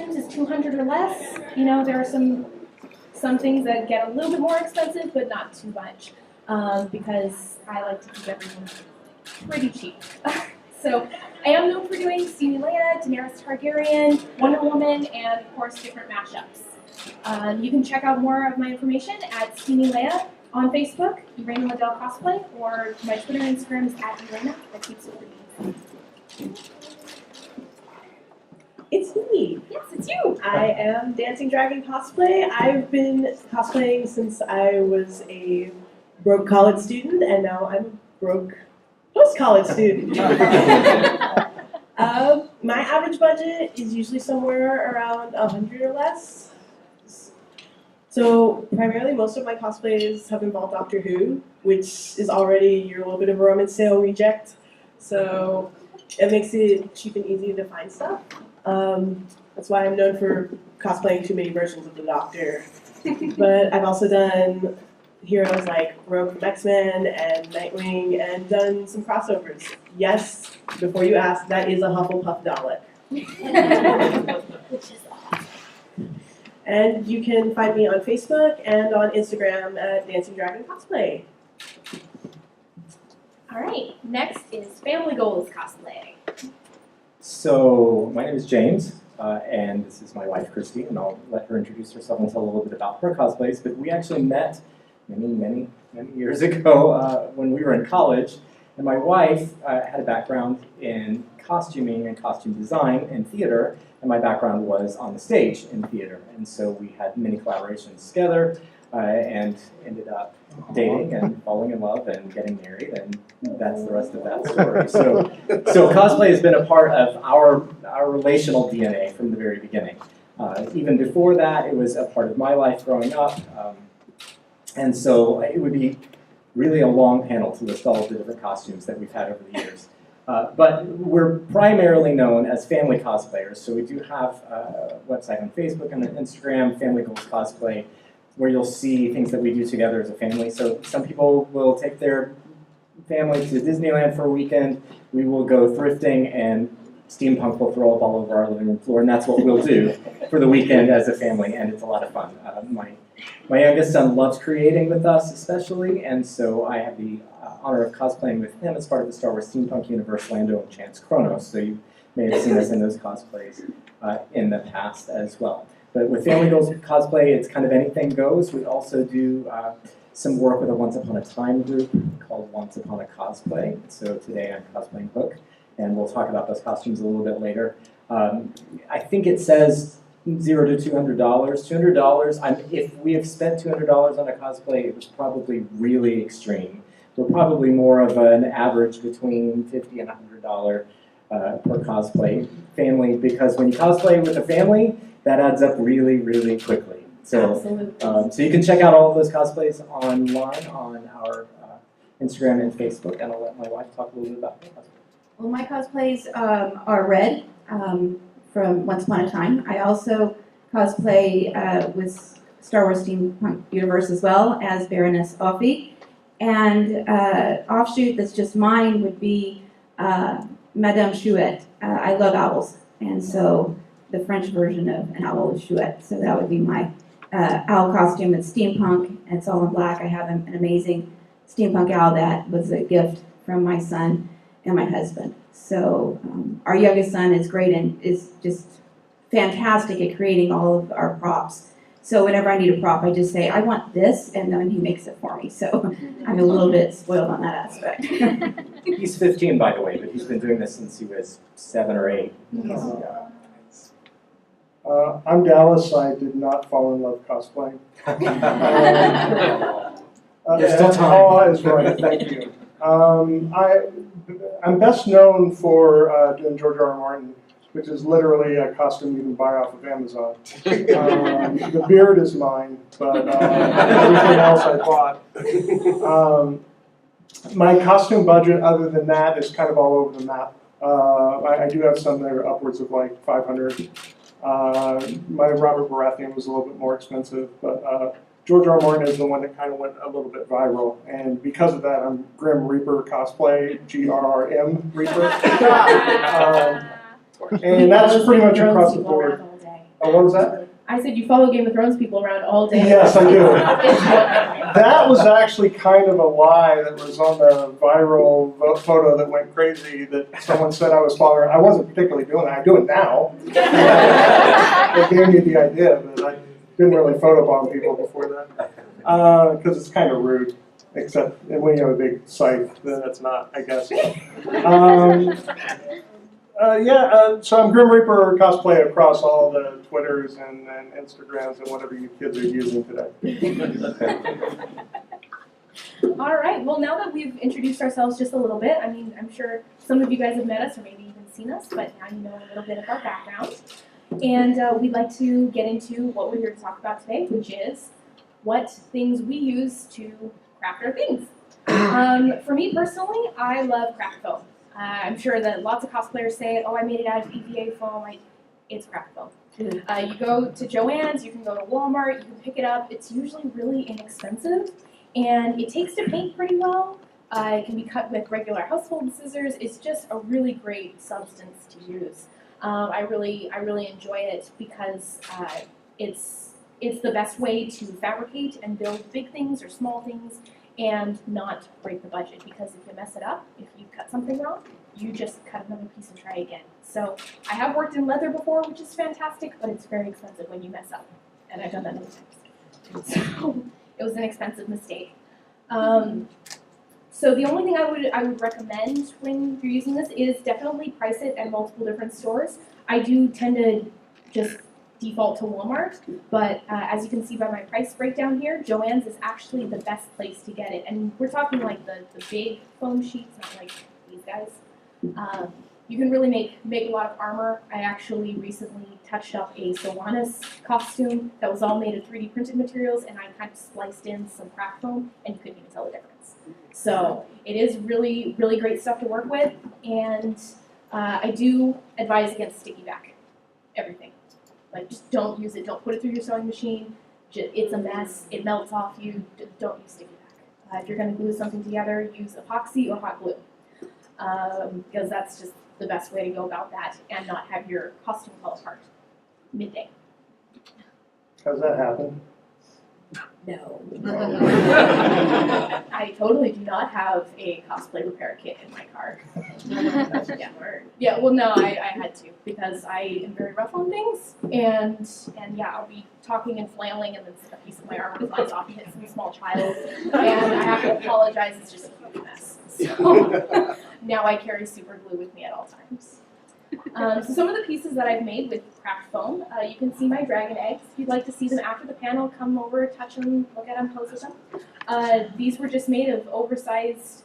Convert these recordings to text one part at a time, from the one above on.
costumes is $200 or less. You know, there are some things that get a little bit more expensive, but not too much, because I like to keep everything pretty cheap. So I am known for doing Steamy Leia, Daenerys Targaryen, Wonder Woman, and of course different mashups. You can check out more of my information at Steamy Leia on Facebook, Irena Liddell Cosplay, or my Twitter and Instagram is at Irena. That keeps it pretty. It's me. Yes, it's you. I am Dancing Dragon Cosplay. I've been cosplaying since I was a broke college student, and now I'm a broke post-college student. My average budget is usually somewhere around $100 or less. So primarily, most of my cosplays have involved Doctor Who, which is already a little bit of a rummage sale reject. So it makes it cheap and easy to find stuff. That's why I'm known for cosplaying too many versions of the Doctor. But I've also done heroes like Rogue from X-Men and Nightwing, and done some crossovers. Yes, before you ask, that is a Hufflepuff Dalek. Which is awesome. And you can find me on Facebook and on Instagram at Dancing Dragon Cosplay. All right, next is Family Goals Cosplay. So my name is James, and this is my wife, Christy, and I'll let her introduce herself and tell a little bit about her cosplays. But we actually met many years ago when we were in college, and my wife had a background in costuming and costume design and theater, and my background was on the stage in theater. And so we had many collaborations together, and ended up dating and falling in love and getting married, and that's the rest of that story. So cosplay has been a part of our relational DNA from the very beginning. Even before that, it was a part of my life growing up, and so it would be really a long panel to list all of the different costumes that we've had over the years. But we're primarily known as family cosplayers, so we do have a website on Facebook and on Instagram, Family Goals Cosplay, where you'll see things that we do together as a family. So some people will take their family to Disneyland for a weekend. We will go thrifting, and steampunk will throw up all over our living room floor, and that's what we'll do for the weekend as a family, and it's a lot of fun. My youngest son loves creating with us, especially, and so I have the honor of cosplaying with him as part of the Star Wars Steampunk Universe, Lando and Chance Kronos. So you may have seen us in those cosplays in the past as well. But with Family Goals Cosplay, it's kind of anything goes. We also do some work with a Once Upon a Time group called Once Upon a Cosplay. So today I'm cosplaying Hook, and we'll talk about those costumes a little bit later. I think it says $0 to $200. $200, if we have spent $200 on a cosplay, it was probably really extreme. We're probably more of an average between $50 and $100 per cosplay family, because when you cosplay with a family, that adds up really, really quickly. So, so you can check out all of those cosplays online on our Instagram and Facebook, and I'll let my wife talk a little bit about her cosplay. Well, my cosplays are Red from Once Upon a Time. I also cosplay with Star Wars Steampunk Universe as well as Baroness Offie. And offshoot that's just mine would be Madame Chouette. I love owls, and so the French version of an owl is Chouette. So that would be my owl costume. It's steampunk, and it's all in black. I have an amazing steampunk owl that was a gift from my son and my husband. So our youngest son is great and is just fantastic at creating all of our props. So whenever I need a prop, I just say, I want this, and then he makes it for me. So I'm a little bit spoiled on that aspect. He's 15, by the way, but he's been doing this since he was 7 or 8. I'm Dallas. I did not fall in love cosplaying. There's still time. Oh, is right. Thank you. I'm best known for doing George R. R. Martin, which is literally a costume you can buy off of Amazon. The beard is mine, but everything else I bought. My costume budget, other than that, is kind of all over the map. I do have some that are upwards of like $500. My Robert Baratheon was a little bit more expensive, but George R. R. Martin is the one that kind of went a little bit viral, and because of that, I'm Grim Reaper cosplay, GRRM Reaper. And that's pretty much across the board. Oh, what was that? I said you follow Game of Thrones people around all day. Yes, I do. It's wonderful. That was actually kind of a lie that was on the viral photo that went crazy that someone said I was following. I wasn't particularly doing that. I do it now. It gave me the idea, but I didn't really photobomb people before that. Because it's kind of rude, except when you have a big site, then it's not, I guess. So I'm Grim Reaper cosplay across all the Twitters and Instagrams and whatever you kids are using today. All right, well, now that we've introduced ourselves just a little bit, I mean, I'm sure some of you guys have met us or maybe even seen us, but now you know a little bit of our background. And we'd like to get into what we're here to talk about today, which is what things we use to craft our things. For me personally, I love craft foam. I'm sure that lots of cosplayers say, oh, I made it out of EVA foam. It's craft foam. You go to Joann's, you can go to Walmart, you can pick it up. It's usually really inexpensive, and it takes to paint pretty well. It can be cut with regular household scissors. It's just a really great substance to use. I really enjoy it because it's the best way to fabricate and build big things or small things and not break the budget, because if you mess it up, if you cut something wrong, you just cut another piece and try again. So I have worked in leather before, which is fantastic, but it's very expensive when you mess up, and I've done that many times. So it was an expensive mistake. So the only thing I would recommend when you're using this is definitely price it at multiple different stores. I do tend to just default to Walmart, but as you can see by my price breakdown here, Joann's is actually the best place to get it. And we're talking like the big foam sheets, not like these guys. You can really make a lot of armor. I actually recently touched up a Sylvanas costume that was all made of 3D printed materials, and I kind of spliced in some craft foam, and you couldn't even tell the difference. So it is really, really great stuff to work with, and I do advise against sticky back everything. Like, just don't use it. Don't put it through your sewing machine. It's a mess. It melts off you. Don't use sticky back. If you're going to glue something together, use epoxy or hot glue, because that's just the best way to go about that and not have your costume fall apart midday. How's that happen? No. I totally do not have a cosplay repair kit in my car. Well, no, I had to, because I am very rough on things, and yeah, I'll be talking and flailing, and then a piece of my armor flies off and hits some small child, and I have to apologize. It's just a huge mess. So now I carry super glue with me at all times. So some of the pieces that I've made with craft foam, you can see my dragon eggs. If you'd like to see them after the panel, come over, touch them, look at them, pose with them. These were just made of oversized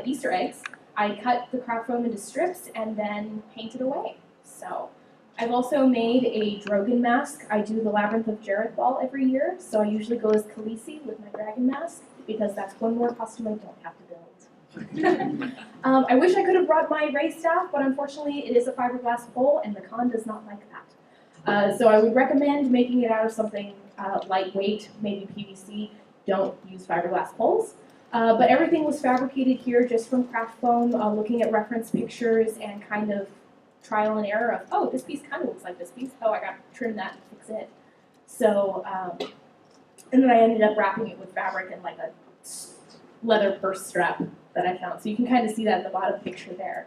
Easter eggs. I cut the craft foam into strips and then painted away. So I've also made a Drogon mask. I do the Labyrinth of Jareth ball every year, so I usually go as Khaleesi with my dragon mask, because that's one more costume I don't have to build. I wish I could have brought my race staff, but unfortunately it is a fiberglass pole, and the con does not like that. So I would recommend making it out of something lightweight, maybe PVC. Don't use fiberglass poles. But everything was fabricated here just from craft foam, looking at reference pictures and kind of trial and error of, oh, this piece kind of looks like this piece. Oh, I got to trim that and fix it. So, and then I ended up wrapping it with fabric and like a leather purse strap that I found. So you can kind of see that in the bottom picture there.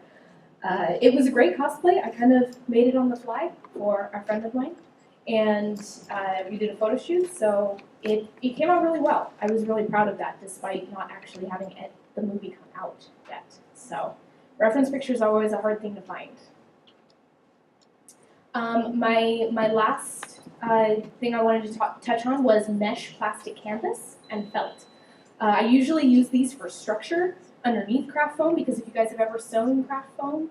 It was a great cosplay. I kind of made it on the fly for a friend of mine, and we did a photo shoot, so it came out really well. I was really proud of that, despite not actually having the movie come out yet. So reference pictures are always a hard thing to find. My last thing I wanted to touch on was mesh plastic canvas and felt. I usually use these for structure underneath craft foam, because if you guys have ever sewn craft foam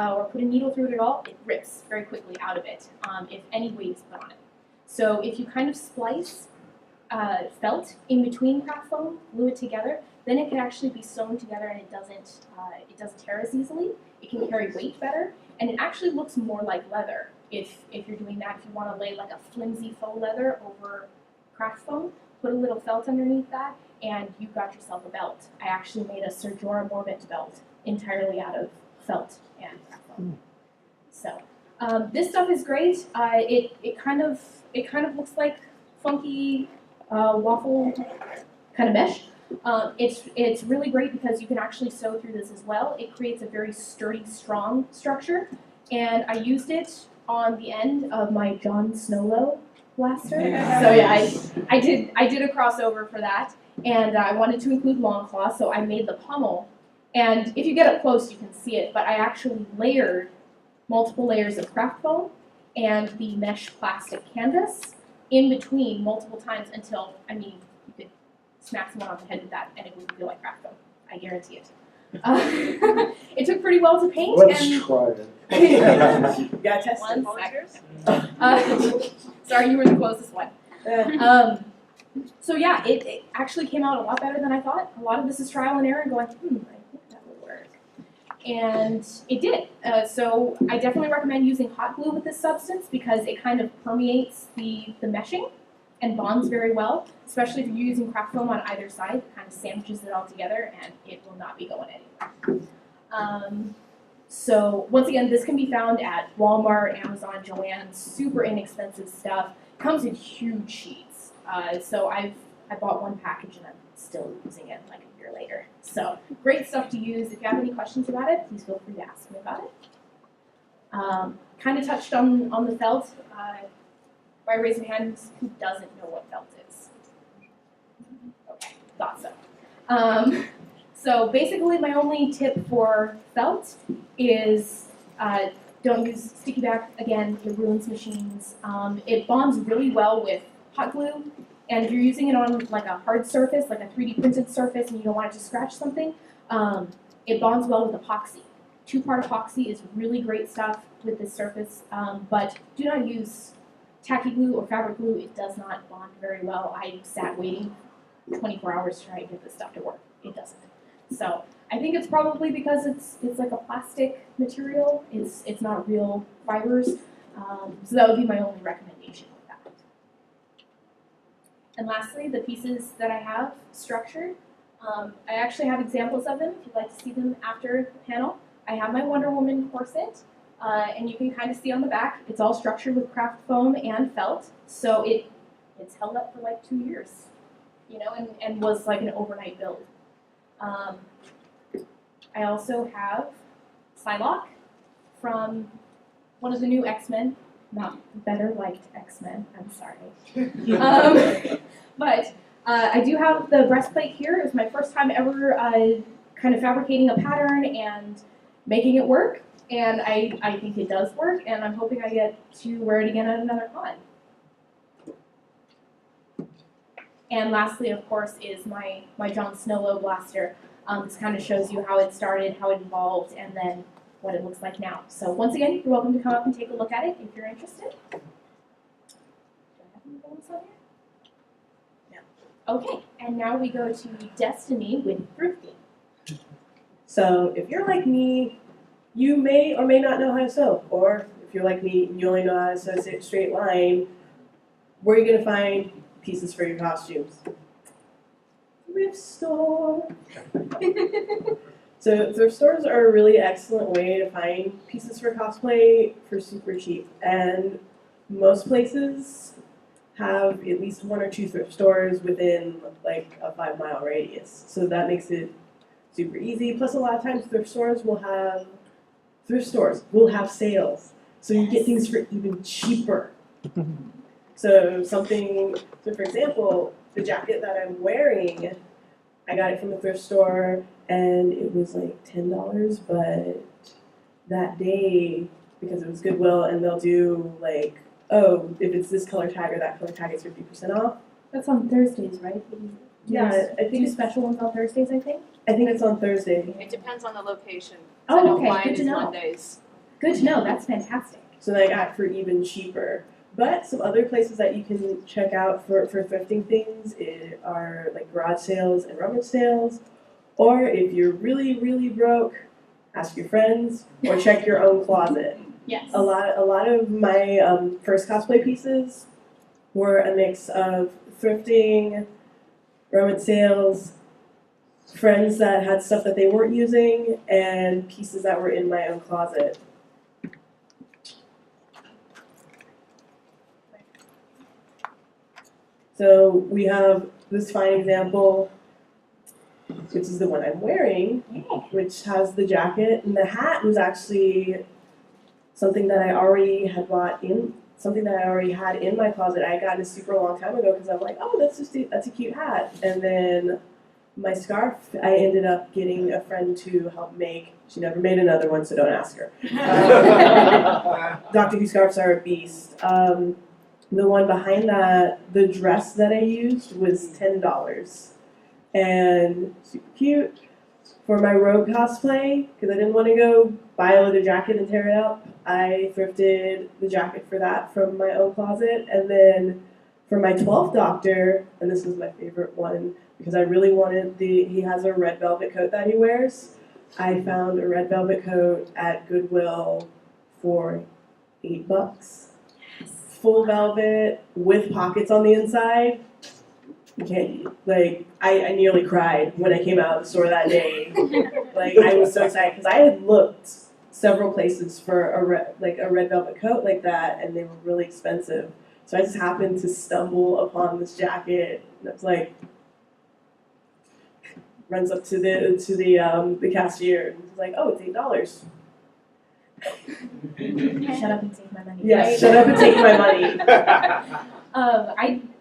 or put a needle through it at all, it rips very quickly out of it if any weight is put on it. So if you kind of splice felt in between craft foam, glue it together, then it can actually be sewn together, and it doesn't tear as easily. It can carry weight better, and it actually looks more like leather if you're doing that. If you want to lay like a flimsy faux leather over craft foam, put a little felt underneath that, and you've got yourself a belt. I actually made a Ser Jorah Mormont belt entirely out of felt and craft foam. So This stuff is great. It kind of looks like funky waffle kind of mesh. It's really great because you can actually sew through this as well. It creates a very sturdy, strong structure, and I used it on the end of my Jon Snow blaster. So yeah, I did a crossover for that, and I wanted to include long claw, so I made the pommel. And if you get up close, you can see it, but I actually layered multiple layers of craft foam and the mesh plastic canvas in between multiple times until, I mean, you could smack someone on the head with that and it would feel like craft foam. I guarantee it. It took pretty well to paint. Let's and try it. You gotta test it. One second. Sorry, you were the closest one. So yeah, it actually came out a lot better than I thought. A lot of this is trial and error and going, I think that will work. And it did. So I definitely recommend using hot glue with this substance because it kind of permeates the meshing and bonds very well, especially if you're using craft foam on either side. It kind of sandwiches it all together and it will not be going anywhere. So once again, this can be found at Walmart, Amazon, Joann's, super inexpensive stuff. Comes in huge sheets. So I bought one package and I'm still using it like a year later. So great stuff to use. If you have any questions about it, please feel free to ask me about it. Kind of touched on the felt by raising hands. Who doesn't know what felt is? Okay, thought so. So basically my only tip for felt is don't use sticky back. Again, it ruins machines. It bonds really well with hot glue, and if you're using it on like a hard surface, like a 3D printed surface, and you don't want it to scratch something, it bonds well with epoxy. 2-part epoxy is really great stuff with this surface, but do not use tacky glue or fabric glue. It does not bond very well. I sat waiting 24 hours to try to get this stuff to work. It doesn't. So I think it's probably because it's like a plastic material. It's not real fibers. So that would be my only recommendation with that. And lastly, the pieces that I have structured. I actually have examples of them if you'd like to see them after the panel. I have my Wonder Woman corset, and you can kind of see on the back, it's all structured with craft foam and felt. So it's held up for like 2 years, you know, and was like an overnight build. I also have Psylocke from one of the new X-Men, not better liked X-Men, I'm sorry. But I do have the breastplate here. It was my first time ever kind of fabricating a pattern and making it work, and I think it does work, and I'm hoping I get to wear it again at another con. And lastly, of course, is my Jon Snow blaster. This kind of shows you how it started, how it evolved, and then what it looks like now. So once again, you're welcome to come up and take a look at it if you're interested. Do I have any bonus on here? No. Okay, and now we go to Destiny with thrifting. So if you're like me, you may or may not know how to sew. Or if you're like me and you only know how to sew a straight line, where are you going to find pieces for your costumes? Thrift store. So thrift stores are a really excellent way to find pieces for cosplay for super cheap. And most places have at least 1 or 2 thrift stores within like a 5-mile radius. So that makes it super easy. Plus a lot of times thrift stores will have sales. So you get things for even cheaper. So for example, the jacket that I'm wearing, I got it from the thrift store and it was like $10, but that day, because it was Goodwill and they'll do like, oh, if it's this color tag or that color tag, it's 50% off. That's on Thursdays, right? Yeah, I think Do special ones on Thursdays, I think? it's on Thursday. It depends on the location. Oh, I know okay, mine good to is know. Mondays. Good to know, that's fantastic. So I got for even cheaper. But some other places that you can check out for thrifting things are like garage sales and rummage sales. Or if you're really, really broke, ask your friends or check your own closet. Yes. A lot of my first cosplay pieces were a mix of thrifting, rummage sales, friends that had stuff that they weren't using, and pieces that were in my own closet. So we have this fine example, which is the one I'm wearing, which has the jacket, and the hat was actually something that I already had bought in, something that I already had in my closet. I got it a super long time ago because I'm like, oh, that's a cute hat. And then my scarf, I ended up getting a friend to help make. She never made another one, so don't ask her. Doctor Who scarves are a beast. The one behind that, the dress that I used was $10, and super cute. For my Rogue cosplay, because I didn't want to go buy a leather jacket and tear it up, I thrifted the jacket for that from my own closet. And then for my 12th Doctor, and this is my favorite one, because I really wanted he has a red velvet coat that he wears. I found a red velvet coat at Goodwill for $8. Full velvet with pockets on the inside. You can't, like, I nearly cried when I came out of the store that day. Like, I was so excited because I had looked several places for a red velvet coat like that, and they were really expensive. So I just happened to stumble upon this jacket, and it's like, runs up to the cashier, and it's like, oh, it's $8. Shut up and take my money. Yes, right? shut up and take my money.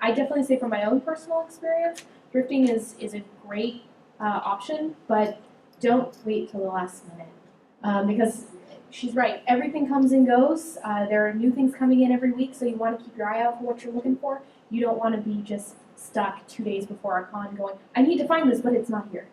I definitely say from my own personal experience, thrifting is a great option, but don't wait till the last minute because she's right. Everything comes and goes. There are new things coming in every week, so you want to keep your eye out for what you're looking for. You don't want to be just stuck 2 days before a con going, I need to find this, but it's not here.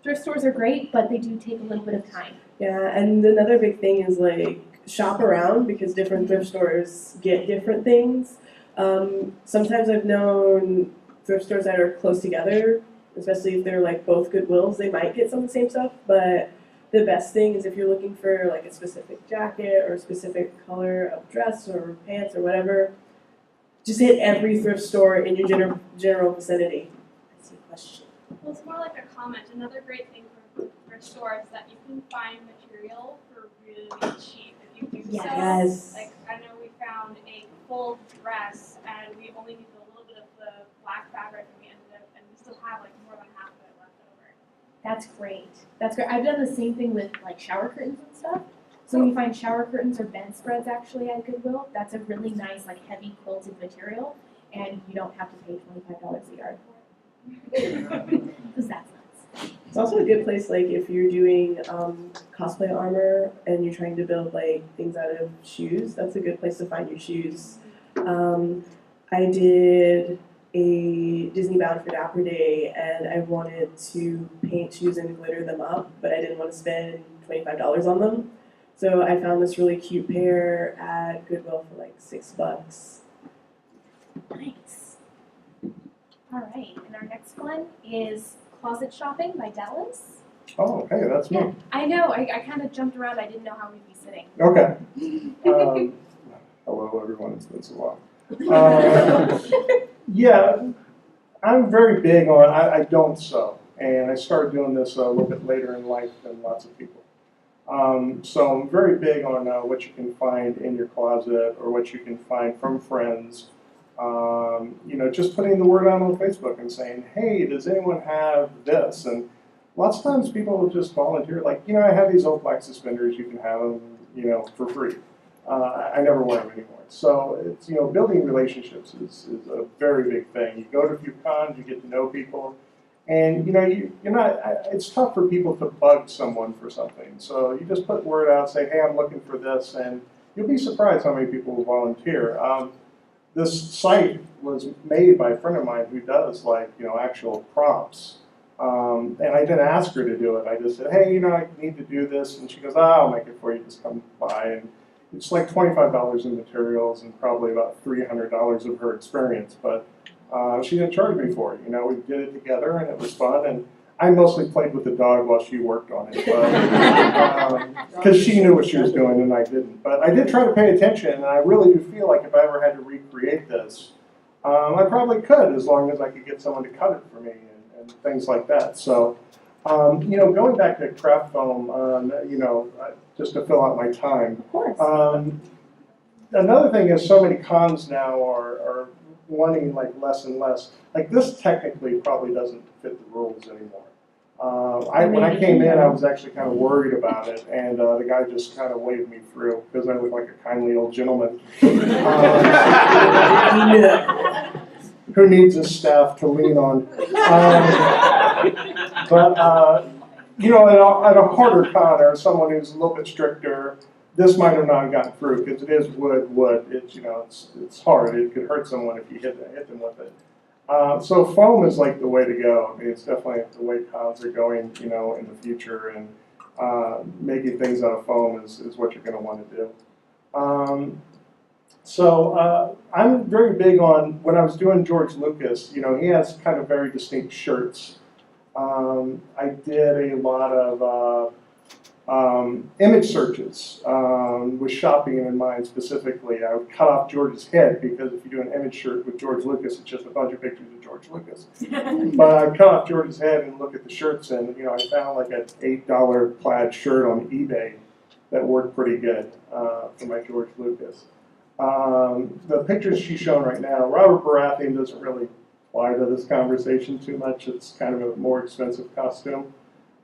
Thrift stores are great, but they do take a little bit of time. Yeah, and another big thing is like shop around because different thrift stores get different things. Sometimes I've known thrift stores that are close together, especially if they're like both Goodwills, they might get some of the same stuff, but the best thing is if you're looking for like a specific jacket or a specific color of dress or pants or whatever, just hit every thrift store in your general vicinity. I see a question. Well, it's more like a comment. Another great thing for thrift stores is that you can find material for really cheap if you do so. Yes. Like, I know we found a full dress and we only needed a little bit of the black fabric and we still have like more than half of it left over. That's great. That's great. I've done the same thing with like shower curtains and stuff. So when you find shower curtains or bed spreads actually at Goodwill, that's a really nice like heavy quilted material, and you don't have to pay $25 a yard for it. Because that's nuts. It's also a good place, like if you're doing cosplay armor and you're trying to build like things out of shoes. That's a good place to find your shoes. I did a Disney Bound for Dapper Day, and I wanted to paint shoes and glitter them up, but I didn't want to spend $25 on them. So I found this really cute pair at Goodwill for like $6. Nice. All right, and our next one is Closet Shopping by Dallas. Oh, hey, that's me. I know, I kind of jumped around. I didn't know how we'd be sitting. Okay. Hello, everyone. It's been so long. Yeah, I'm very big on, I don't sew. And I started doing this a little bit later in life than lots of people. So I'm very big on what you can find in your closet or what you can find from friends. You know, just putting the word out on Facebook and saying, hey, does anyone have this? And lots of times people will just volunteer, like, you know, I have these old black suspenders, you can have them, you know, for free. I never wear them anymore. So it's, you know, building relationships is a very big thing. You go to a few cons, you get to know people. And, you know, you're not, it's tough for people to bug someone for something. So you just put word out, say, hey, I'm looking for this, and you'll be surprised how many people will volunteer. This site was made by a friend of mine who does, like, you know, actual prompts. And I didn't ask her to do it. I just said, hey, you know, I need to do this. And she goes, I'll make it for you, just come by. And it's like $25 in materials and probably about $300 of her experience. But she didn't charge me for it. You know, we did it together and it was fun. And I mostly played with the dog while she worked on it, because she knew what she was doing and I didn't. But I did try to pay attention, and I really do feel like if I ever had to recreate this, I probably could, as long as I could get someone to cut it for me and things like that. So, you know, going back to craft foam, you know, just to fill out my time. Of course. Another thing is so many cons now are wanting like less and less. Like this technically probably doesn't fit the rules anymore. When I came in, I was actually kind of worried about it, and the guy just kind of waved me through because I look like a kindly old gentleman. Who needs a staff to lean on? You know, at a harder con or someone who's a little bit stricter, this might have not gotten through because it is wood. It's, you know, it's hard. It could hurt someone if you hit them with it. So foam is like the way to go. I mean, it's definitely the way cons are going, you know, in the future, and making things out of foam is what you're going to want to do. I'm very big on, when I was doing George Lucas, you know, he has kind of very distinct shirts. I did a lot of image searches with shopping in mind specifically. I would cut off George's head because if you do an image shirt with George Lucas, it's just a bunch of pictures of George Lucas. But I cut off George's head and look at the shirts, and you know, I found like an $8 plaid shirt on eBay that worked pretty good for my George Lucas. The pictures she's shown right now, Robert Baratheon doesn't really apply to this conversation too much. It's kind of a more expensive costume.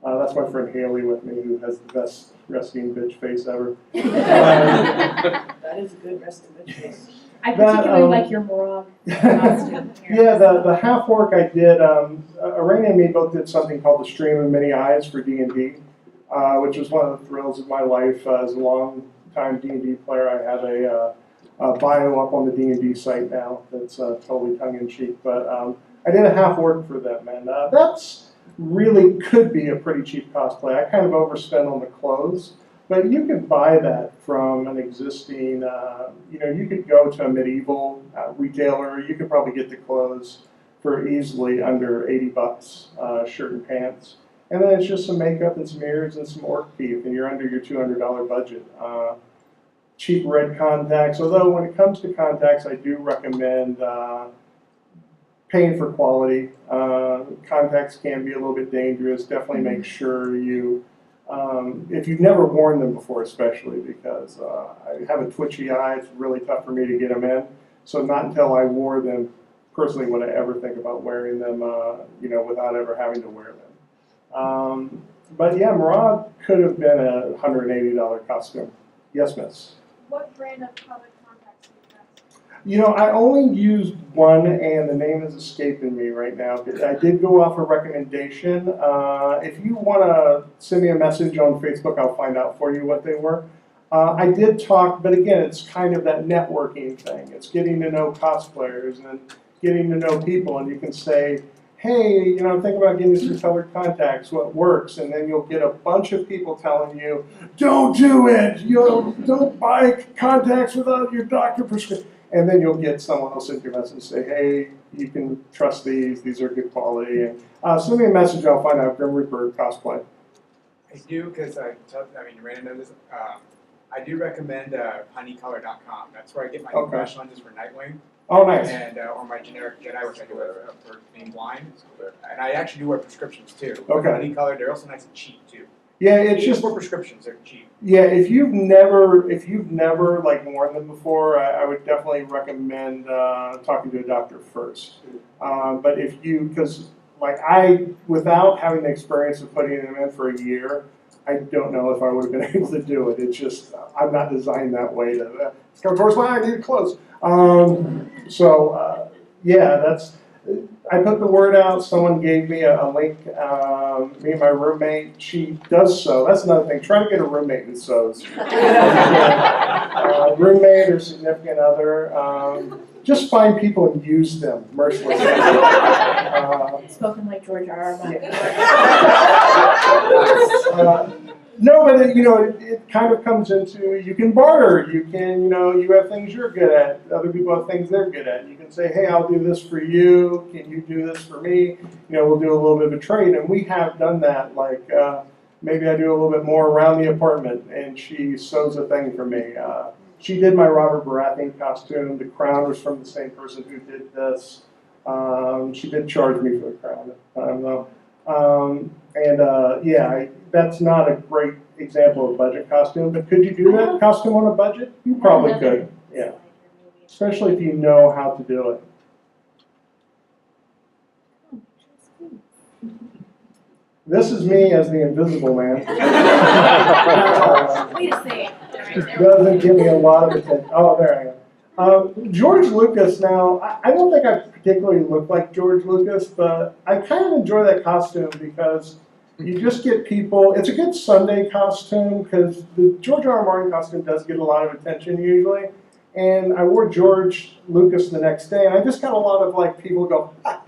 That's my friend Haley with me, who has the best resting bitch face ever. That is a good resting bitch face. I particularly like your Morag costume. Yeah, the half work I did, Arena and me both did something called the Stream of Many Eyes for D&D, which was one of the thrills of my life. As a long-time D&D player, I have a bio up on the D&D site now that's totally tongue-in-cheek. But I did a half work for them, and that's really could be a pretty cheap cosplay. I kind of overspent on the clothes, but you could buy that from an existing, you know, you could go to a medieval retailer, you could probably get the clothes for easily under $80, shirt and pants. And then it's just some makeup and some ears and some orc teeth, and you're under your $200 budget. Cheap red contacts, although when it comes to contacts, I do recommend paying for quality. Contacts can be a little bit dangerous. Definitely make sure you, if you've never worn them before especially, because I have a twitchy eye, it's really tough for me to get them in. So not until I wore them personally would I ever think about wearing them, you know, without ever having to wear them. But yeah, Murad could have been a $180 costume. Yes, miss. What brand of colored contacts do you have? You know, I only used one, and the name is escaping me right now. But I did go off a recommendation. If you want to send me a message on Facebook, I'll find out for you what they were. I did talk, but again, it's kind of that networking thing. It's getting to know cosplayers and getting to know people, and you can say, hey, you know, think about getting some colored contacts, what works, and then you'll get a bunch of people telling you, don't do it, don't buy contacts without your doctor prescription. And then you'll get someone else send you a message and say, hey, you can trust these are good quality. And send me a message, I'll find out Grim Reaper cosplay. I do, because Miranda knows this. I do recommend honeycolor.com. That's where I get my new crash lenses for Nightwing. Oh, nice. And or my generic Jedi, which I do for being blind. And I actually do wear prescriptions too. Okay. Honeycolor, they're also nice and cheap too. Yeah, it's just for prescriptions, they're cheap. Yeah, if you've never like worn them before, I would definitely recommend talking to a doctor first. But if you, because like without having the experience of putting them in for a year, I don't know if I would have been able to do it. It's just I'm not designed that way. To it's going towards my eye, I need clothes. Yeah, that's. I put the word out. Someone gave me a link. Me and my roommate, she does sew. That's another thing. Try to get a roommate who sews. Roommate or significant other. Just find people and use them mercilessly. Spoken like George R. R. No, but it kind of comes into, you can barter. You can, you have things you're good at. Other people have things they're good at. You can say, hey, I'll do this for you. Can you do this for me? We'll do a little bit of a trade. And we have done that. Like, maybe I do a little bit more around the apartment, and she sews a thing for me. She did my Robert Baratheon costume. The crown was from the same person who did this. She did charge me for the crown at the time, though. That's not a great example of budget costume, but could you do that costume on a budget? You probably could, yeah. Especially if you know how to do it. This is me as the Invisible Man. Wait a second. Right there. Doesn't give me a lot of attention. Oh, there I am. George Lucas now, I don't think I particularly look like George Lucas, but I kind of enjoy that costume because you just get people, it's a good Sunday costume because the George R. R. Martin costume does get a lot of attention usually. And I wore George Lucas the next day and I just got a lot of like people go, ah,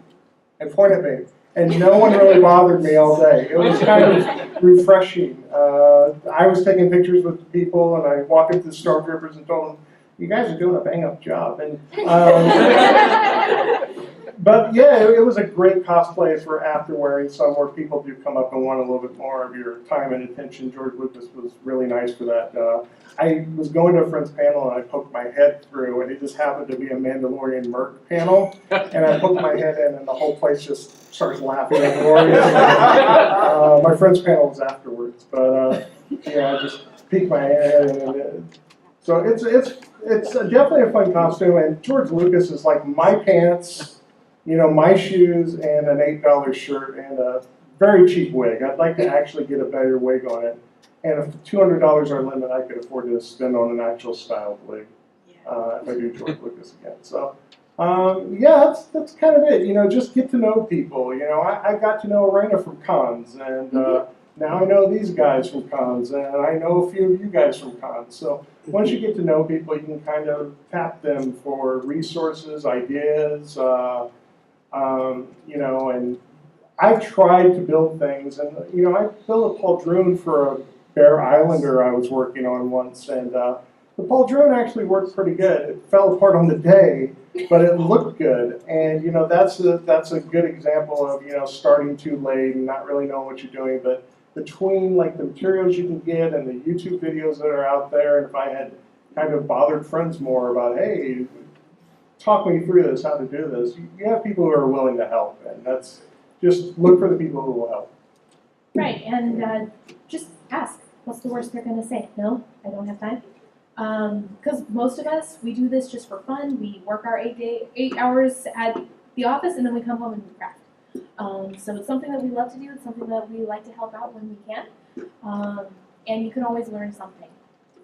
and point at me. And no one really bothered me all day. It was kind of refreshing. I was taking pictures with people and I walked up to the stormtroopers and told them, you guys are doing a bang-up job. And, but yeah, it was a great cosplay for after wearing some where people do come up and want a little bit more of your time and attention. George Lucas was really nice for that. I was going to a friend's panel and I poked my head through and it just happened to be a Mandalorian Merc panel. And I poked my head in and the whole place just starts laughing at gloriously. My friend's panel was afterwards, but yeah, I just peeked my head in. So it's definitely a fun costume, and George Lucas is like my pants, you know, my shoes, and an $8 shirt, and a very cheap wig. I'd like to actually get a better wig on it, and if $200 our limit, I could afford to spend on an actual styled wig if I do George Lucas again. So yeah, that's kind of it. You know, just get to know people. You know, I got to know Arena from cons, and now I know these guys from cons, and I know a few of you guys from cons. So once you get to know people, you can kind of tap them for resources, ideas, you know, and I've tried to build things, and, you know, I built a pauldron for a Bear Islander I was working on once, and the pauldron actually worked pretty good. It fell apart on the day, but it looked good, and, you know, that's a good example of, you know, starting too late and not really knowing what you're doing, but between like the materials you can get and the YouTube videos that are out there, and if I had kind of bothered friends more about, hey, talk me through this, how to do this, you have people who are willing to help, and that's just look for the people who will help. Right, and just ask, what's the worst they're going to say? No, I don't have time. Because most of us, we do this just for fun. We work our 8 hours at the office, and then we come home and we craft. So it's something that we love to do. It's something that we like to help out when we can. And you can always learn something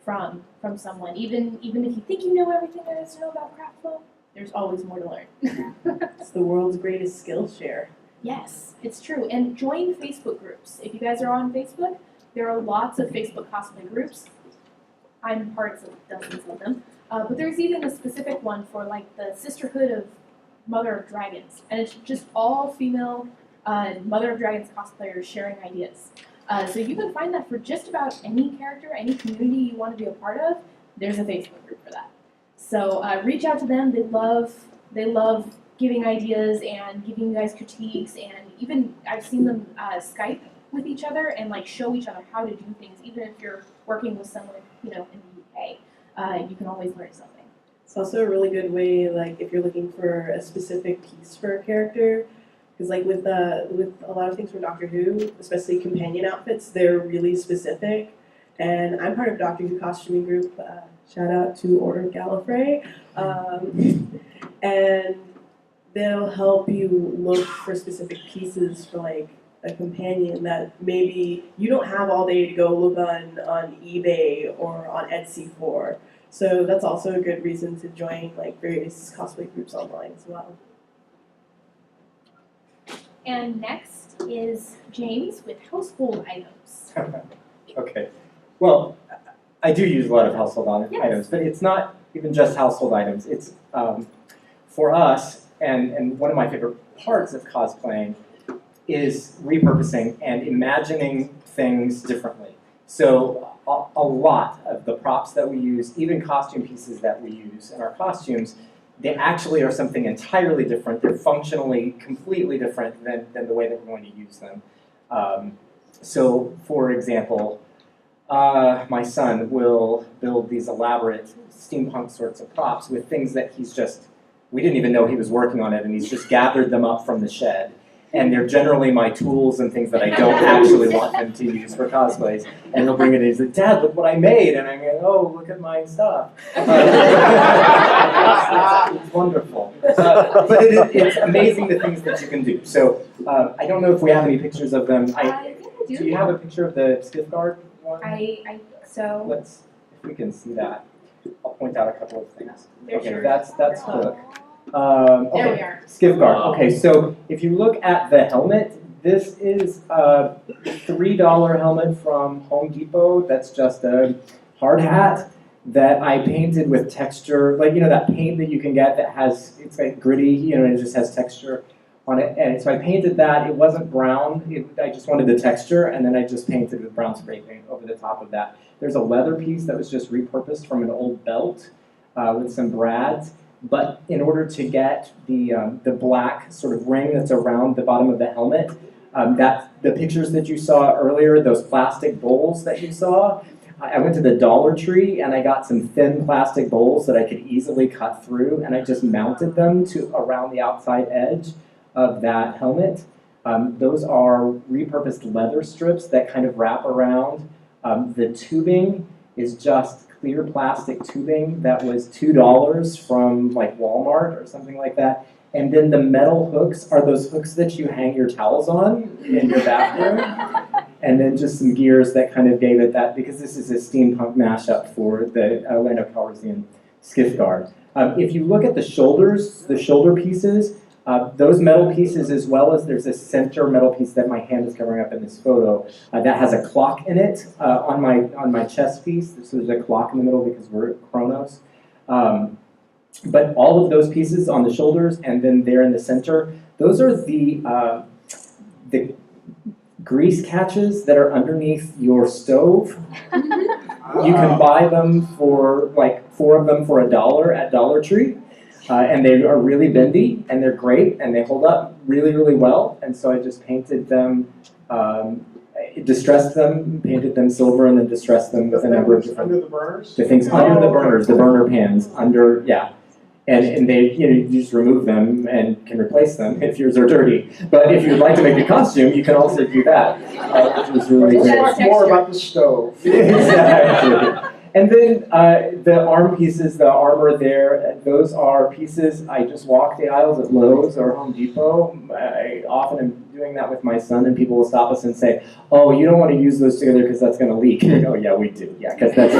from someone. Even if you think you know everything there is to know about craftful, there's always more to learn. It's the world's greatest skill share. Yes, it's true. And join Facebook groups. If you guys are on Facebook, there are lots of Facebook cosplay groups. I'm parts of dozens of them. But there's even a specific one for like the Sisterhood of Mother of Dragons. And it's just all female Mother of Dragons cosplayers sharing ideas. So you can find that for just about any character, any community you want to be a part of, there's a Facebook group for that. So reach out to them. They love giving ideas and giving you guys critiques, and even I've seen them Skype with each other and like show each other how to do things. Even if you're working with someone, you know, in the UK, you can always learn something. It's also a really good way, like if you're looking for a specific piece for a character, because like with a lot of things from Doctor Who, especially companion outfits, they're really specific. And I'm part of Doctor Who costuming group. Shout out to Order Gallifrey, and they'll help you look for specific pieces for like a companion that maybe you don't have all day to go look on eBay or on Etsy for. So that's also a good reason to join like various cosplay groups online as well. And next is James with household items. Okay. Well, I do use a lot of household items, but it's not even just household items. It's for us, and one of my favorite parts of cosplaying is repurposing and imagining things differently. So a lot of the props that we use, even costume pieces that we use in our costumes, they actually are something entirely different. They're functionally completely different than the way that we're going to use them. So for example, my son will build these elaborate steampunk sorts of props with things that we didn't even know he was working on it, and he's just gathered them up from the shed. and they're generally my tools and things that I don't actually want them to use for cosplays. And he'll bring it in and say, Dad, look what I made. And I'm going, oh, look at my stuff. It's wonderful. But it's amazing the things that you can do. So I don't know if we have any pictures of them. I think I do. Do you have a picture of the skiff guard one? I think so. Let's, if we can see that, I'll point out a couple of things. They're Okay, sure. that's Hook. There we Okay, are. skiff guard. Okay, so if you look at the helmet, this is a $3 helmet from Home Depot. That's just a hard hat that I painted with texture, like, you know, that paint that you can get that has, it's like gritty, you know, and it just has texture on it. And so I painted that. It wasn't brown. I just wanted the texture, and then I just painted with brown spray paint over the top of that. There's a leather piece that was just repurposed from an old belt with some brads. But in order to get the black sort of ring that's around the bottom of the helmet, the pictures that you saw earlier, those plastic bowls that you saw, I went to the Dollar Tree and I got some thin plastic bowls that I could easily cut through, and I just mounted them to around the outside edge of that helmet. Those are repurposed leather strips that kind of wrap around. The tubing is just clear plastic tubing that was $2 from like Walmart or something like that. And then the metal hooks are those hooks that you hang your towels on in your bathroom. And then just some gears that kind of gave it that, because this is a steampunk mashup for the Orlando Calrissian skiff guard. If you look at the shoulders, the shoulder pieces, those metal pieces, as well as there's a center metal piece that my hand is covering up in this photo that has a clock in it on my chest piece. So there's a clock in the middle because we're at Chronos. But all of those pieces on the shoulders and then there in the center, those are the grease catches that are underneath your stove. You can buy them for like 4 of them for $1 at Dollar Tree. And they are really bendy, and they're great, and they hold up really, really well. And so I just painted them, distressed them, painted them silver, and then distressed them with a number of different Under the burners? the things under the burners, the burner pans, under, yeah. And they, you know, you just remove them and can replace them if yours are dirty. But if you'd like to make a costume, you can also do that, which was really Let's great. talk more about the stove. Exactly. And then the arm pieces, the armor there, those are pieces, I just walk the aisles at Lowe's or Home Depot. I often am doing that with my son, and people will stop us and say, oh, you don't want to use those together because that's going to leak. And I go, yeah, we do. Yeah, because this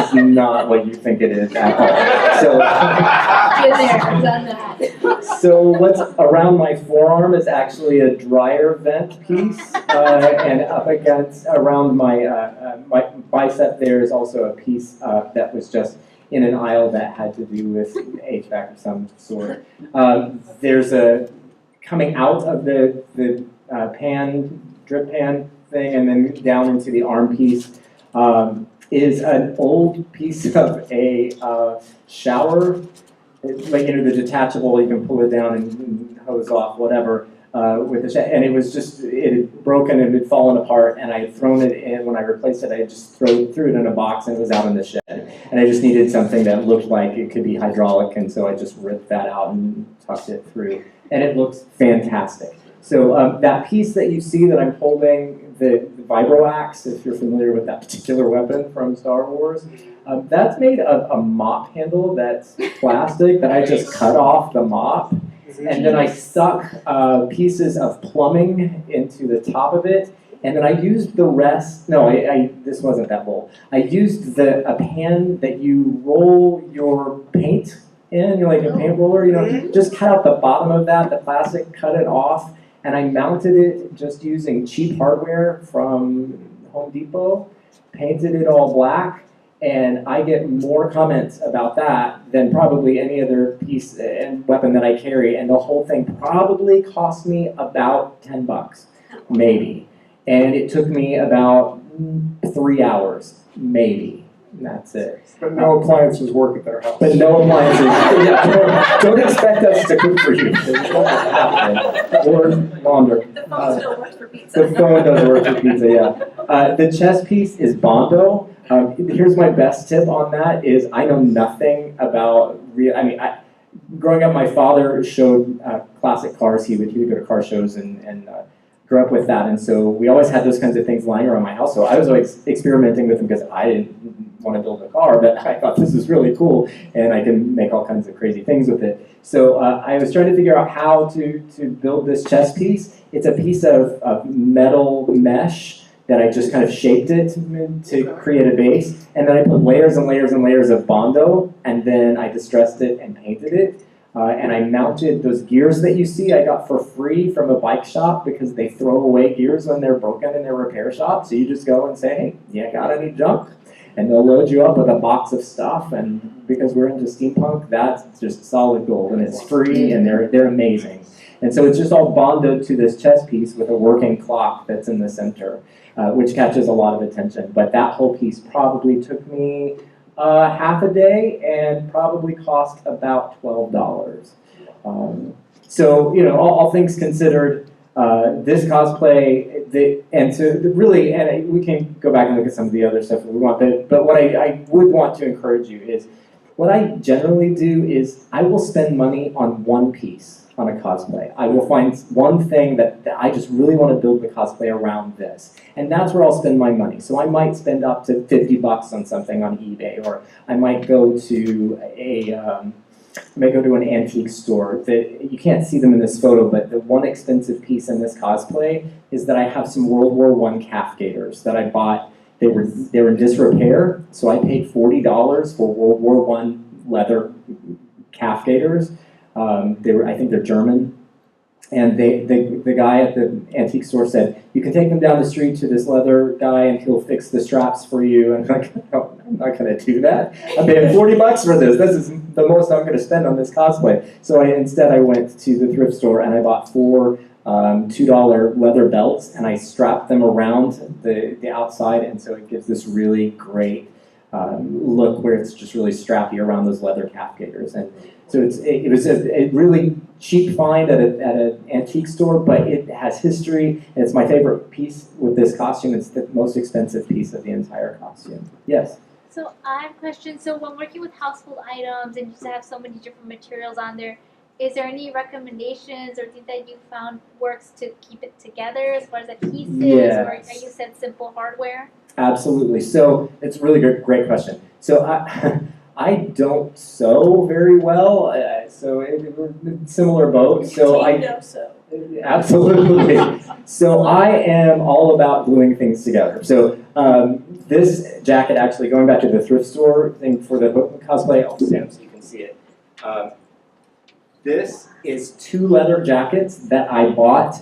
is not what you think it is at all. So, Been there, done that. so what's around my forearm is actually a dryer vent piece, and up against, around my bicep there is also a piece that was just in an aisle that had to do with HVAC of some sort. There's a, coming out of the drip pan thing and then down into the arm piece is an old piece of a shower. Like, you know, the detachable, you can pull it down and hose off, whatever, with the and it was just, it had broken and it had fallen apart, and I had thrown it in, when I replaced it, I just threw it in a box, and it was out in the shed. And I just needed something that looked like it could be hydraulic, and so I just ripped that out and tucked it through. And it looks fantastic. So that piece that you see that I'm holding, the vibro axe, if you're familiar with that particular weapon from Star Wars, that's made of a mop handle that's plastic that I just cut off the mop. And then I stuck pieces of plumbing into the top of it. And then I used the rest, no, this wasn't that bowl. I used a pan that you roll your paint in, like a paint roller, you know, just cut out the bottom of that, the plastic, cut it off. And I mounted it just using cheap hardware from Home Depot, painted it all black, and I get more comments about that than probably any other piece and weapon that I carry, and the whole thing probably cost me about $10, maybe. And it took me about 3 hours, maybe. And that's it. But no appliances work at their house. But no appliances. Yeah, don't expect us to cook for you. Or launder. The phone still works for pizza. The phone does work for pizza, yeah. The chest piece is Bondo. Here's my best tip on that is I know nothing about growing up, my father showed classic cars. He would go to car shows and grew up with that. And so we always had those kinds of things lying around my house. So I was always experimenting with them because I didn't want to build a car, but I thought this is really cool and I can make all kinds of crazy things with it. So I was trying to figure out how to build this chess piece. It's a piece of metal mesh that I just kind of shaped it to create a base. And then I put layers and layers and layers of Bondo, and then I distressed it and painted it. And I mounted those gears that you see I got for free from a bike shop because they throw away gears when they're broken in their repair shop. So you just go and say, hey, you got any junk? And they'll load you up with a box of stuff. And because we're into steampunk, that's just solid gold. And it's free and they're amazing. And so it's just all bonded to this chess piece with a working clock that's in the center, which catches a lot of attention. But that whole piece probably took me half a day and probably cost about $12. So, you know, all things considered, this cosplay, and we can go back and look at some of the other stuff if we want, but what I would want to encourage you is, what I generally do is I will spend money on one piece on a cosplay. I will find one thing that I just really want to build the cosplay around this. And that's where I'll spend my money. So I might spend up to $50 on something on eBay, or I might go to an antique store. You can't see them in this photo, but the one expensive piece in this cosplay is that I have some World War I calf gaiters that I bought. They were in disrepair, so I paid $40 for World War I leather calf gaiters. I think they're German, and the guy at the antique store said, you can take them down the street to this leather guy and he'll fix the straps for you. And I'm like, no, I'm not going to do that. I'm paying $40 for this. This is the most I'm going to spend on this cosplay. So instead I went to the thrift store and I bought 4 $2 leather belts, and I strapped them around the outside, and so it gives this really great look where it's just really strappy around those leather calf gaiters. And so it was a really cheap find at an antique store, but it has history, and it's my favorite piece with this costume. It's the most expensive piece of the entire costume. Yes? So I have a question. So when working with household items and you have so many different materials on there, is there any recommendations or things that you found works to keep it together as far as adhesives, Yes. or you said simple hardware? Absolutely. So it's a really great question. So I don't sew very well, so we're in a similar boat. So absolutely. So I am all about gluing things together. So this jacket, actually, going back to the thrift store thing for the cosplay, I'll stand up so you can see it. This is 2 leather jackets that I bought.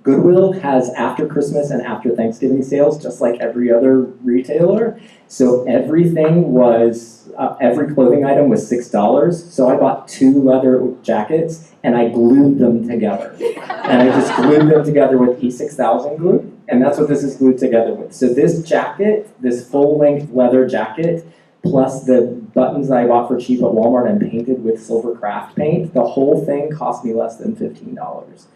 Goodwill has after Christmas and after Thanksgiving sales, just like every other retailer. So everything was, every clothing item was $6. So I bought 2 leather jackets and I glued them together. And I just glued them together with E6000 glue. And that's what this is glued together with. So this jacket, this full-length leather jacket, plus the buttons that I bought for cheap at Walmart and painted with silver craft paint, the whole thing cost me less than $15.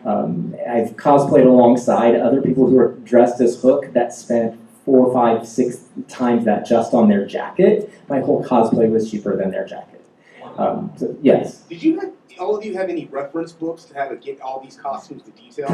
I've cosplayed alongside other people who are dressed as Hook that spent 4, 5, 6 times that just on their jacket. My whole cosplay was cheaper than their jacket. So, yes. Did all of you have any reference books to how to get all these costumes to detail?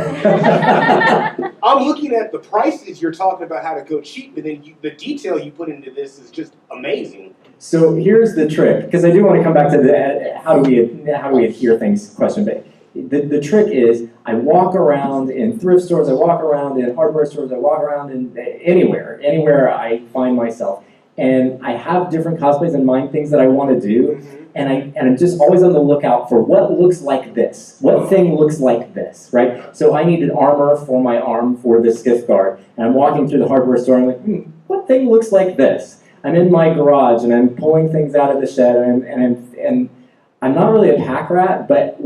I'm looking at the prices you're talking about how to go cheap, but then the detail you put into this is just amazing. So here's the trick, because I do want to come back to the how do we adhere things question, but the trick is I walk around in thrift stores, I walk around in hardware stores, I walk around in anywhere I find myself, and I have different cosplays in mind, things that I want to do. And I'm just always on the lookout for what looks like this. What thing looks like this, right? So I needed armor for my arm for the skiff guard. And I'm walking through the hardware store and I'm like, what thing looks like this? I'm in my garage and I'm pulling things out of the shed and I'm not really a pack rat, but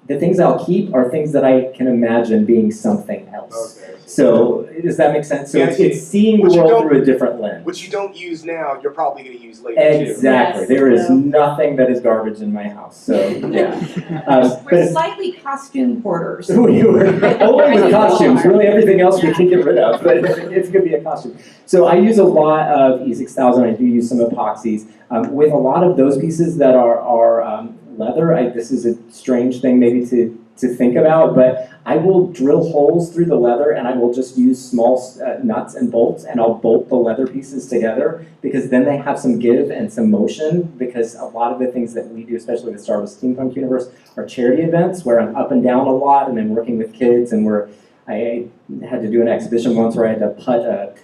the things I'll keep are things that I can imagine being something else. Okay. So does that make sense? So Yeah, it's seeing what the you world don't- through a different lens. What you don't use now, you're probably going to use later Exactly. Yes. There is Yeah. nothing that is garbage in my house. So yeah. We're But slightly costume hoarders. we were only with costumes. Really, everything else we can get rid of, but it's going to be a costume. So I use a lot of E6000. I do use some epoxies. With a lot of those pieces that are leather, this is a strange thing maybe to think about, but I will drill holes through the leather and I will just use small nuts and bolts and I'll bolt the leather pieces together because then they have some give and some motion, because a lot of the things that we do, especially with Star Wars Steampunk Universe, are charity events where I'm up and down a lot and I'm working with kids, and I had to do an exhibition once where I had to putt a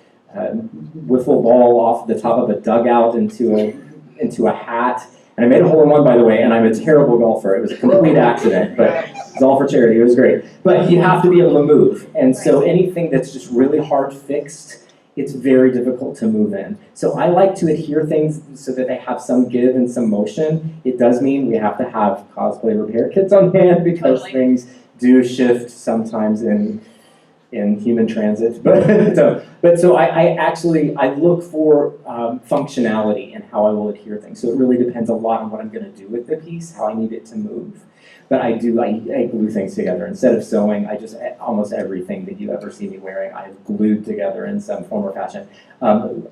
wiffle ball off the top of a dugout into a hat. And I made a hole-in-one, by the way, and I'm a terrible golfer. It was a complete accident, but it's all for charity. It was great. But you have to be able to move. And so anything that's just really hard fixed, it's very difficult to move in. So I like to adhere things so that they have some give and some motion. It does mean we have to have cosplay repair kits on hand because things do shift sometimes in human transit, but so I look for functionality in how I will adhere things. So it really depends a lot on what I'm going to do with the piece, how I need it to move. But I glue things together instead of sewing. Almost everything that you ever see me wearing, I've glued together in some form or fashion.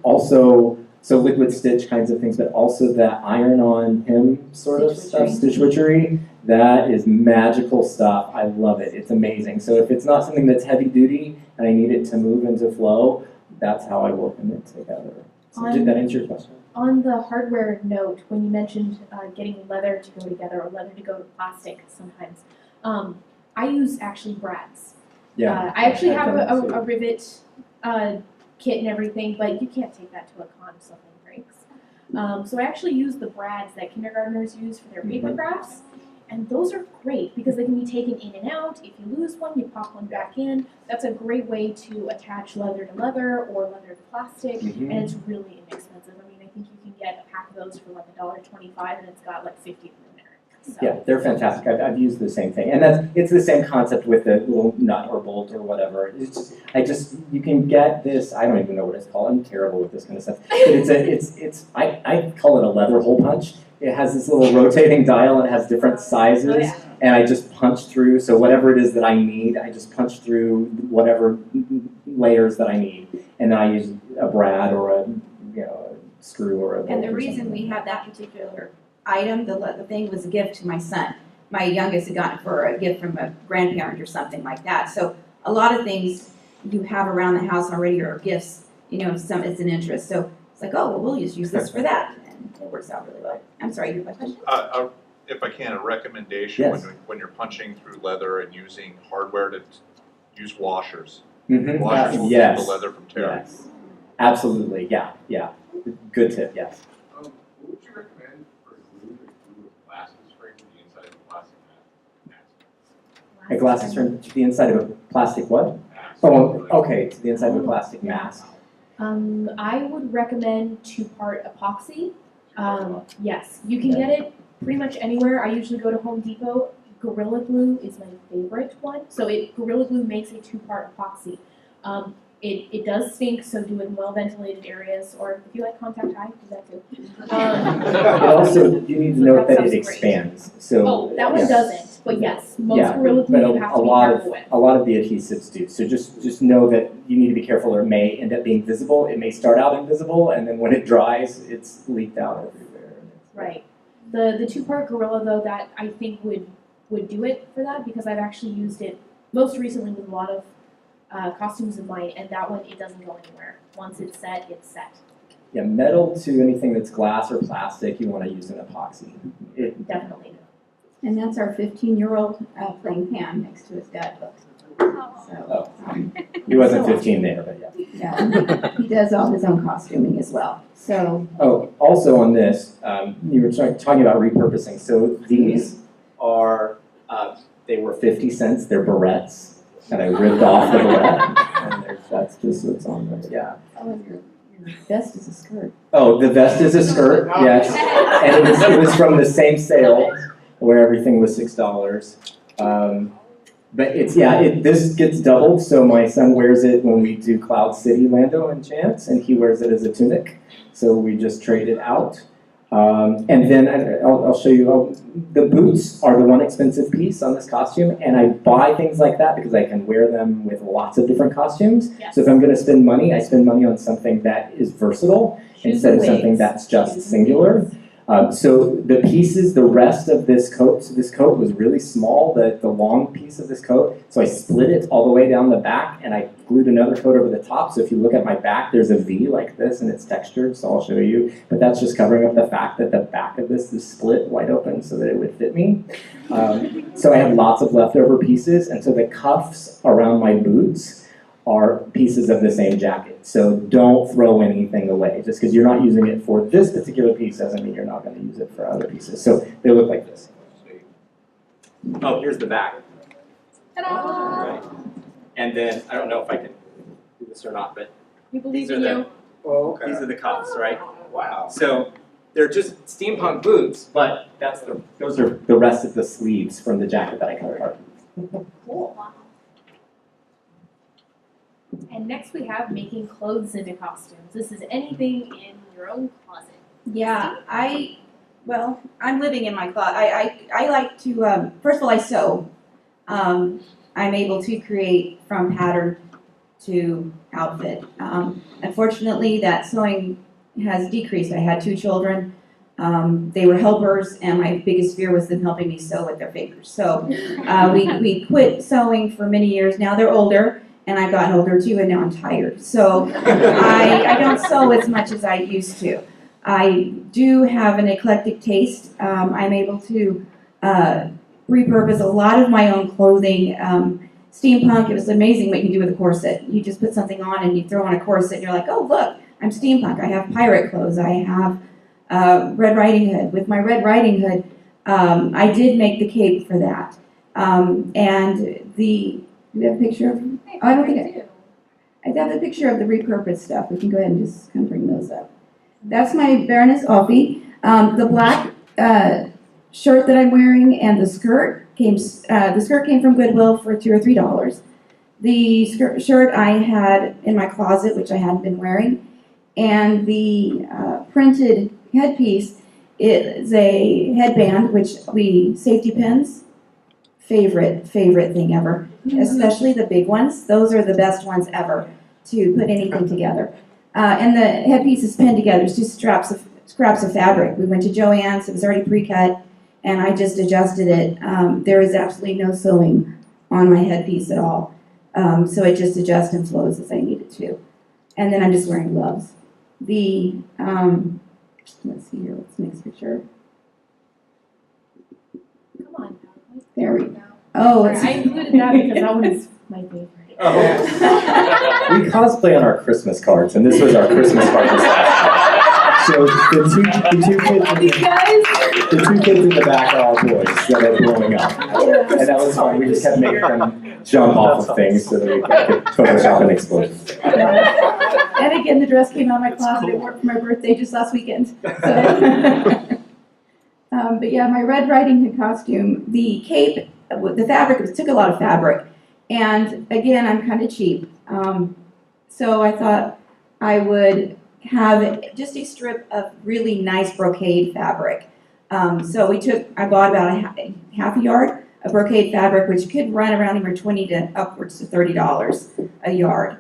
Also, so liquid stitch kinds of things, but also that iron-on hem sort of stuff, stitch witchery. That is magical stuff. I love it. It's amazing. So if it's not something that's heavy duty and I need it to move into flow, that's how I will hem it together. So did that answer your question? On the hardware note, when you mentioned getting leather to go together or leather to go to plastic sometimes, I use actually brads. Yeah. I actually I've have done that a rivet kit and everything, but you can't take that to a con if something breaks. So I actually use the brads that kindergartners use for their paper crafts. And those are great because they can be taken in and out. If you lose one, you pop one back in. That's a great way to attach leather to leather or leather to plastic, and it's really inexpensive. I mean, I think you can get a pack of those for like $1.25, and it's got like 50 of them in there. So. Yeah, they're fantastic. I've used the same thing, and it's the same concept with the little nut or bolt or whatever. You can get this. I don't even know what it's called. I'm terrible with this kind of stuff. But I call it a leather hole punch. It has this little rotating dial and it has different sizes, and I just punch through. So whatever it is that I need, I just punch through whatever layers that I need, and then I use a brad or a screw or a bolt. And the reason we have that particular item, the thing, was a gift to my son. My youngest had gotten it for a gift from a grandparent or something like that. So a lot of things you have around the house already are gifts. It's an interest. So it's like, oh, well, we'll just use this for that. It works out really well. I'm sorry, your question? If I can, a recommendation Yes. when you're punching through leather and using hardware to use washers. Mm-hmm. Washers will Yes. keep the leather from tearing. Yes. Absolutely. Yeah. Good tip. Yes. What would you recommend for glue to glue a glass string to the inside of a plastic mask? A glass string to the inside of a plastic what? Mask. Oh, okay, to the inside of a plastic mask. I would recommend 2-part epoxy. Yes, you can get it pretty much anywhere. I usually go to Home Depot. Gorilla Glue is my favorite one. So Gorilla Glue makes a 2-part epoxy. It does stink, so do it in well-ventilated areas, or if you like contact high, do that too. Also, you need to note that it sounds great. expands. So That one yes. doesn't, but yes, most Yeah, Gorilla but Glue you have to be careful with. a lot of the adhesives do. So just know that you need to be careful, or it may end up being visible. It may start out invisible, and then when it dries, it's leaked out everywhere. Right. The 2-part Gorilla, though, that I think would do it for that, because I've actually used it most recently with a lot of costumes of mine, and that one, it doesn't go anywhere. Once it's set, it's set. Yeah, metal to anything that's glass or plastic, you want to use an epoxy. Definitely. And that's our 15-year-old playing Pam next to his dad book. So, He wasn't 15 there, but yeah. yeah, he does all his own costuming as well. So, Oh, also on this, you were talking about repurposing. So these are, they were 50 cents. They're barrettes. And I ripped off the barrette. And that's just what's on there. Yeah. oh, and your vest is a skirt. Oh, the vest is a skirt, yes. And it was from the same sale where everything was $6. But this gets doubled, so my son wears it when we do Cloud City Lando enchants, and he wears it as a tunic. So we just trade it out. And then I'll show you, the boots are the one expensive piece on this costume, and I buy things like that because I can wear them with lots of different costumes. Yes. So if I'm going to spend money, I spend money on something that is versatile instead of something that's just singular. So the pieces, the rest of this coat, so this coat was really small, the long piece of this coat, so I split it all the way down the back and I glued another coat over the top. So if you look at my back, there's a V like this and it's textured, so I'll show you. But that's just covering up the fact that the back of this is split wide open so that it would fit me. So I have lots of leftover pieces, and so the cuffs around my boots are pieces of the same jacket. So don't throw anything away. Just because you're not using it for this particular piece doesn't mean you're not going to use it for other pieces. So they look like this. Oh, here's the back. Ta-da! Right. And then, I don't know if I can do this or not, but We believe these are in you. these are the cuffs, right? Wow. So they're just steampunk boots, but those are the rest of the sleeves from the jacket that I cut apart. Cool. And next we have making clothes into costumes. This is anything in your own closet. Yeah, I'm living in my closet. I like to, first of all, I sew. I'm able to create from pattern to outfit. Unfortunately, that sewing has decreased. I had 2 children. They were helpers, and my biggest fear was them helping me sew with their fingers. So we quit sewing for many years. Now they're older, and I've gotten older too, and now I'm tired. So I don't sew as much as I used to. I do have an eclectic taste. I'm able to repurpose a lot of my own clothing. Steampunk, it was amazing what you can do with a corset. You just put something on and you throw on a corset and you're like, oh look, I'm steampunk. I have pirate clothes. I have Red Riding Hood. With my Red Riding Hood, I did make the cape for that. Do we have a picture of? Oh, I don't think I have a picture of the repurposed stuff. We can go ahead and just kind of bring those up. That's my Baroness Offie. The black shirt that I'm wearing and the skirt came from Goodwill for $2 or $3. The shirt I had in my closet, which I hadn't been wearing, and the printed headpiece is a headband, which safety pins. Favorite thing ever, especially the big ones. Those are the best ones ever to put anything together. And the headpiece is pinned together. It's just scraps of fabric. We went to Joann's. It was already pre-cut, and I just adjusted it. There is absolutely no sewing on my headpiece at all. So it just adjusts and flows as I need it to. And then I'm just wearing gloves. Let's see here. What's the next picture? Come on. There we go. Oh, Sorry, I included that because that one is my favorite. We cosplay on our Christmas cards, and this was our Christmas card this last year. So the two kids in the back are all boys that are growing up. And that was fun. We just kept making them jump off of things so that we could Photoshop an explosion. And again, the dress came out of my closet. It worked for my birthday just last weekend. So. But yeah, my Red Riding Hood costume, the cape, the fabric, it took a lot of fabric. And again, I'm kind of cheap. So I thought I would have just a strip of really nice brocade fabric. So I bought about half a yard of brocade fabric, which could run around anywhere $20 to upwards to $30 a yard.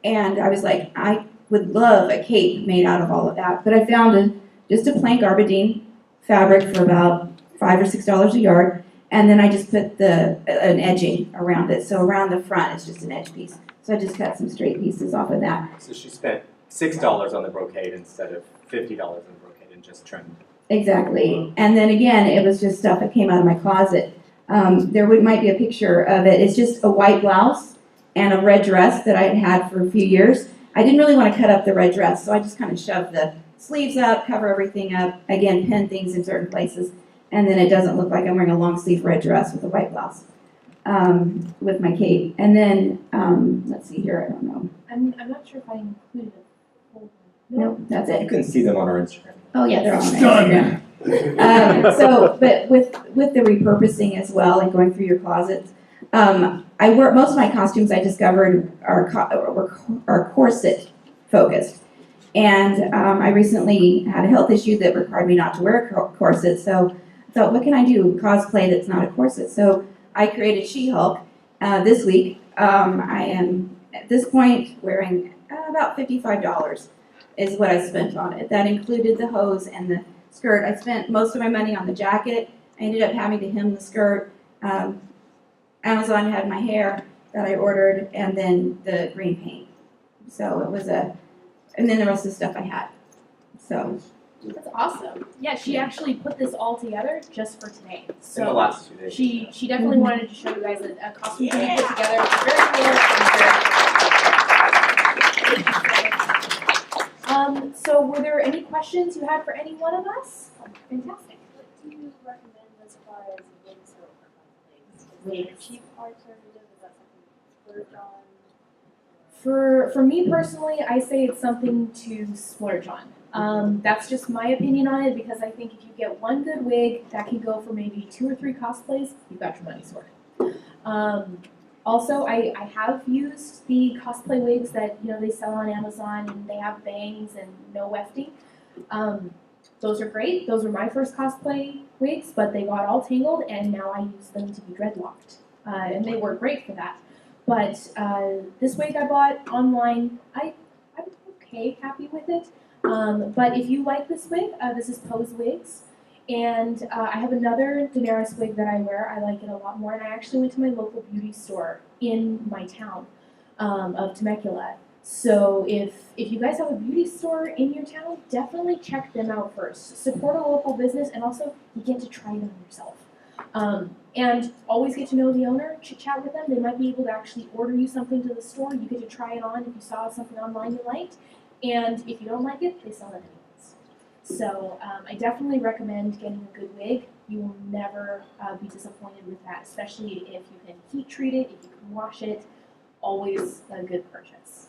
And I was like, I would love a cape made out of all of that. But I found just a plain garbadine fabric for about $5 or $6 a yard, and then I just put an edging around it. So around the front, it's just an edge piece. So I just cut some straight pieces off of that. So she spent $6 on the brocade instead of $50 on the brocade and just trimmed. Exactly. And then again, it was just stuff that came out of my closet. There might be a picture of it. It's just a white blouse and a red dress that I had for a few years. I didn't really want to cut up the red dress, so I just kind of shoved the sleeves up, cover everything up, again, pin things in certain places, and then it doesn't look like I'm wearing a long sleeve red dress with a white blouse with my cape. And then, let's see here, I don't know. I'm not sure if I included a whole one. Nope, that's You it. can see them on our Instagram. Oh yeah, they're on my Instagram. But with the repurposing as well and going through your closets, most of my costumes I discovered are corset focused. And I recently had a health issue that required me not to wear a corset, so I thought, what can I do cosplay that's not a corset? So I created She-Hulk. This week, I am at this point wearing about $55 is what I spent on it. That included the hose and the skirt. I spent most of my money on the jacket. I ended up having to hem the skirt. Amazon had my hair that I ordered, and then the green paint. So it was and then the rest of the stuff I had. So. That's awesome. Yeah, she actually put this all together just for today. In the So last 2 days. she definitely wanted to show you guys a costume can be put together. It's very cool and very so were there any questions you had for any one of us? Fantastic. What do you recommend as far as wigs or cosplaying? Wigs. Cheap alternative, is that something you splurge on? For me personally, I say it's something to splurge on. That's just my opinion on it because I think if you get one good wig, that can go for maybe 2 or 3 cosplays, you've got your money's worth. Also, I have used the cosplay wigs that they sell on Amazon and they have bangs and no wefting. Those are great. Those were my first cosplay wigs, but they got all tangled and now I use them to be dreadlocked. And they work great for that. But this wig I bought online, I'm okay, happy with it. But if you like this wig, this is Pose Wigs. And I have another Daenerys wig that I wear. I like it a lot more. And I actually went to my local beauty store in my town of Temecula. So if you guys have a beauty store in your town, definitely check them out first. Support a local business, and also you get to try it on yourself. And always get to know the owner, chit chat with them. They might be able to actually order you something to the store. You get to try it on if you saw something online you liked. And if you don't like it, they sell it anyways. So I definitely recommend getting a good wig. You will never be disappointed with that, especially if you can heat treat it, if you can wash it. Always a good purchase.